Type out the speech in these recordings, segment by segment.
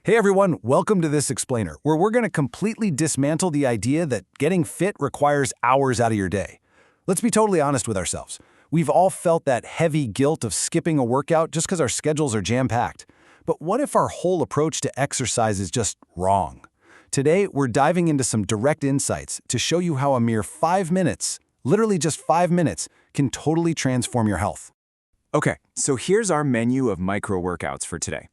Hey everyone, welcome to this explainer, where we're going to completely dismantle the idea that getting fit requires hours out of your day. Let's be totally honest with ourselves. We've all felt that heavy guilt of skipping a workout just because our schedules are jam-packed. But what if our whole approach to exercise is just wrong? Today, we're diving into some direct insights to show you how a mere 5 minutes, literally just 5 minutes, can totally transform your health. Okay, so here's our menu of micro workouts for today.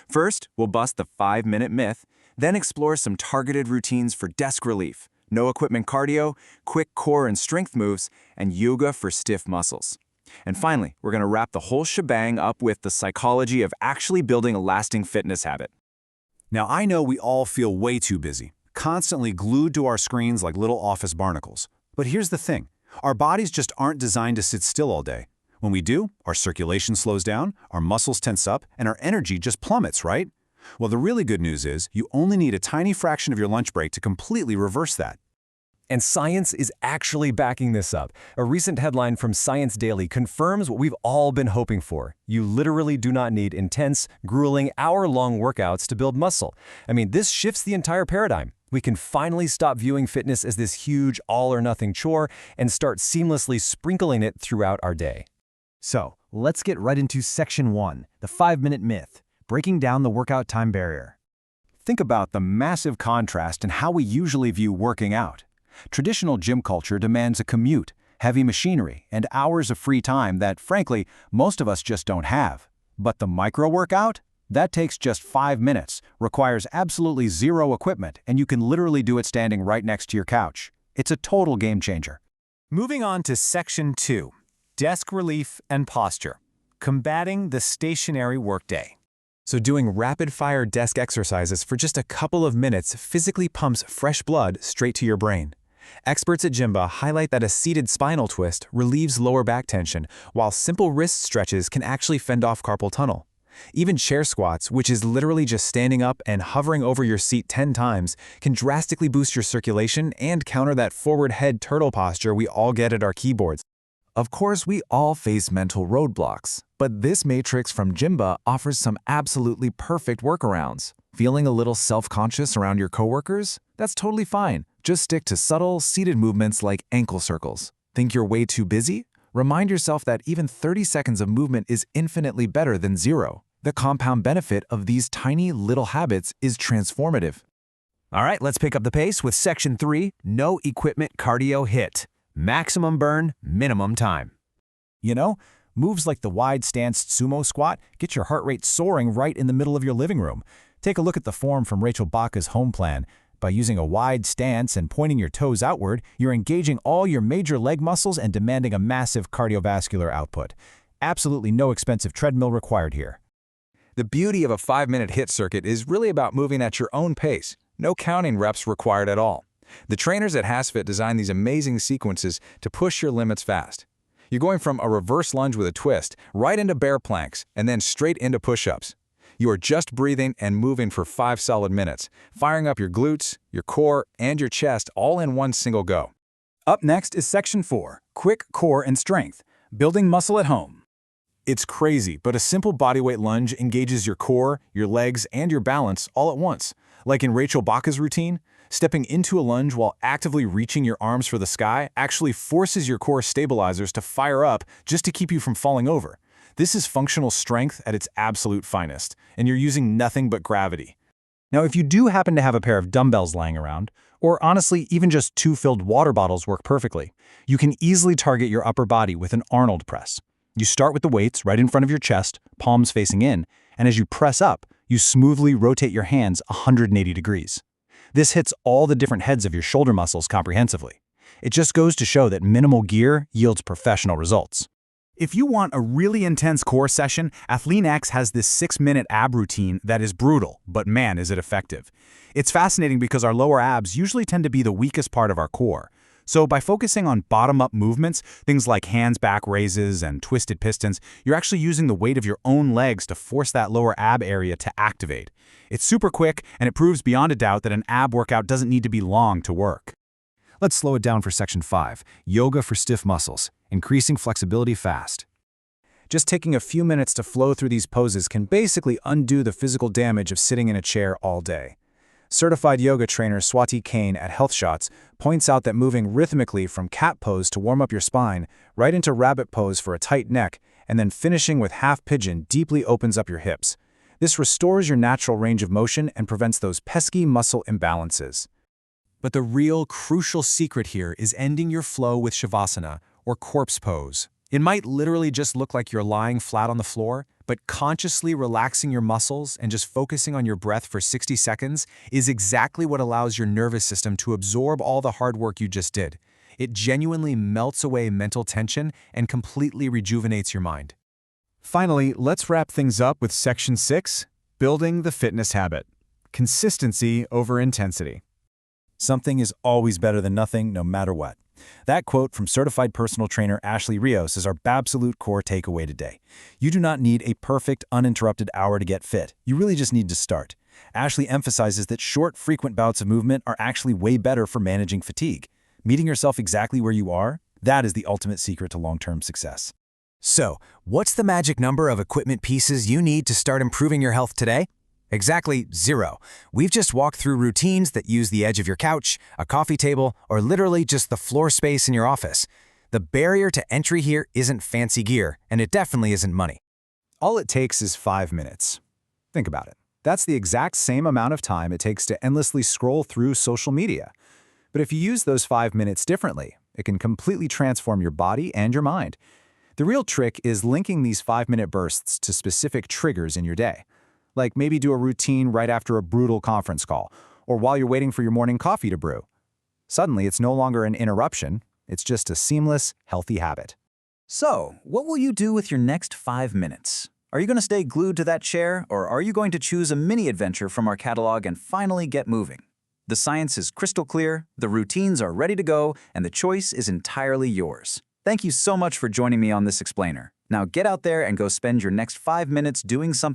First, we'll bust the 5-minute myth, then explore some targeted routines for desk relief, no equipment cardio, quick core and strength moves, and yoga for stiff muscles. And finally, we're going to wrap the whole shebang up with the psychology of actually building a lasting fitness habit. Now, I know we all feel way too busy, constantly glued to our screens like little office barnacles. But here's the thing, our bodies just aren't designed to sit still all day. When we do, our circulation slows down, our muscles tense up, and our energy just plummets, right? Well, the really good news is you only need a tiny fraction of your lunch break to completely reverse that. And science is actually backing this up. A recent headline from Science Daily confirms what we've all been hoping for. You literally do not need intense, grueling, hour-long workouts to build muscle. I mean, this shifts the entire paradigm. We can finally stop viewing fitness as this huge all-or-nothing chore and start seamlessly sprinkling it throughout our day. So, let's get right into Section 1, the 5-minute myth, breaking down the workout time barrier. Think about the massive contrast in how we usually view working out. Traditional gym culture demands a commute, heavy machinery, and hours of free time that, frankly, most of us just don't have. But the micro-workout? That takes just 5 minutes, requires absolutely zero equipment, and you can literally do it standing right next to your couch. It's a total game changer. Moving on to Section 2, desk relief and posture, combating the stationary workday. So doing rapid-fire desk exercises for just a couple of minutes physically pumps fresh blood straight to your brain. Experts at Gymba highlight that a seated spinal twist relieves lower back tension, while simple wrist stretches can actually fend off carpal tunnel. Even chair squats, which is literally just standing up and hovering over your seat 10 times, can drastically boost your circulation and counter that forward head turtle posture we all get at our keyboards. Of course, we all face mental roadblocks, but this matrix from Gymba offers some absolutely perfect workarounds. Feeling a little self-conscious around your coworkers? That's totally fine. Just stick to subtle, seated movements like ankle circles. Think you're way too busy? Remind yourself that even 30 seconds of movement is infinitely better than zero. The compound benefit of these tiny little habits is transformative. All right, let's pick up the pace with Section 3, no equipment cardio hit. Maximum burn, minimum time. You know, moves like the wide stance sumo squat get your heart rate soaring right in the middle of your living room. Take a look at the form from Rachel Baca's home plan. By using a wide stance and pointing your toes outward, you're engaging all your major leg muscles and demanding a massive cardiovascular output. Absolutely no expensive treadmill required here. The beauty of a 5-minute HIIT circuit is really about moving at your own pace. No counting reps required at all. The trainers at HasFit design these amazing sequences to push your limits fast. You're going from a reverse lunge with a twist right into bear planks and then straight into push-ups. You are just breathing and moving for 5 solid minutes, firing up your glutes, your core, and your chest all in one single go. Up next is Section 4, quick core and strength, building muscle at home. It's crazy, but a simple bodyweight lunge engages your core, your legs, and your balance all at once. Like in Rachel Baca's routine, stepping into a lunge while actively reaching your arms for the sky actually forces your core stabilizers to fire up just to keep you from falling over. This is functional strength at its absolute finest, and you're using nothing but gravity. Now, if you do happen to have a pair of dumbbells lying around, or honestly, even just 2 filled water bottles work perfectly, you can easily target your upper body with an Arnold press. You start with the weights right in front of your chest, palms facing in, and as you press up, you smoothly rotate your hands 180 degrees. This hits all the different heads of your shoulder muscles comprehensively. It just goes to show that minimal gear yields professional results. If you want a really intense core session, AthleanX has this 6-minute ab routine that is brutal, but man, is it effective. It's fascinating because our lower abs usually tend to be the weakest part of our core. So by focusing on bottom-up movements, things like hands-back raises and twisted pistons, you're actually using the weight of your own legs to force that lower ab area to activate. It's super quick, and it proves beyond a doubt that an ab workout doesn't need to be long to work. Let's slow it down for Section 5, yoga for stiff muscles, increasing flexibility fast. Just taking a few minutes to flow through these poses can basically undo the physical damage of sitting in a chair all day. Certified yoga trainer Swati Kane at Health Shots points out that moving rhythmically from cat pose to warm up your spine, right into rabbit pose for a tight neck, and then finishing with half pigeon deeply opens up your hips. This restores your natural range of motion and prevents those pesky muscle imbalances. But the real crucial secret here is ending your flow with Shavasana, or corpse pose. It might literally just look like you're lying flat on the floor, but consciously relaxing your muscles and just focusing on your breath for 60 seconds is exactly what allows your nervous system to absorb all the hard work you just did. It genuinely melts away mental tension and completely rejuvenates your mind. Finally, let's wrap things up with Section 6, Building the Fitness Habit. Consistency over intensity. Something is always better than nothing, no matter what. That quote from certified personal trainer Ashley Rios is our absolute core takeaway today. You do not need a perfect, uninterrupted hour to get fit. You really just need to start. Ashley emphasizes that short, frequent bouts of movement are actually way better for managing fatigue. Meeting yourself exactly where you are, that is the ultimate secret to long-term success. So, what's the magic number of equipment pieces you need to start improving your health today? Exactly 0. We've just walked through routines that use the edge of your couch, a coffee table, or literally just the floor space in your office. The barrier to entry here isn't fancy gear, and it definitely isn't money. All it takes is 5 minutes. Think about it. That's the exact same amount of time it takes to endlessly scroll through social media. But if you use those 5 minutes differently, it can completely transform your body and your mind. The real trick is linking these 5-minute bursts to specific triggers in your day. Like maybe do a routine right after a brutal conference call, or while you're waiting for your morning coffee to brew. Suddenly, it's no longer an interruption, it's just a seamless, healthy habit. So, what will you do with your next 5 minutes? Are you going to stay glued to that chair, or are you going to choose a mini-adventure from our catalog and finally get moving? The science is crystal clear, the routines are ready to go, and the choice is entirely yours. Thank you so much for joining me on this explainer. Now get out there and go spend your next 5 minutes doing something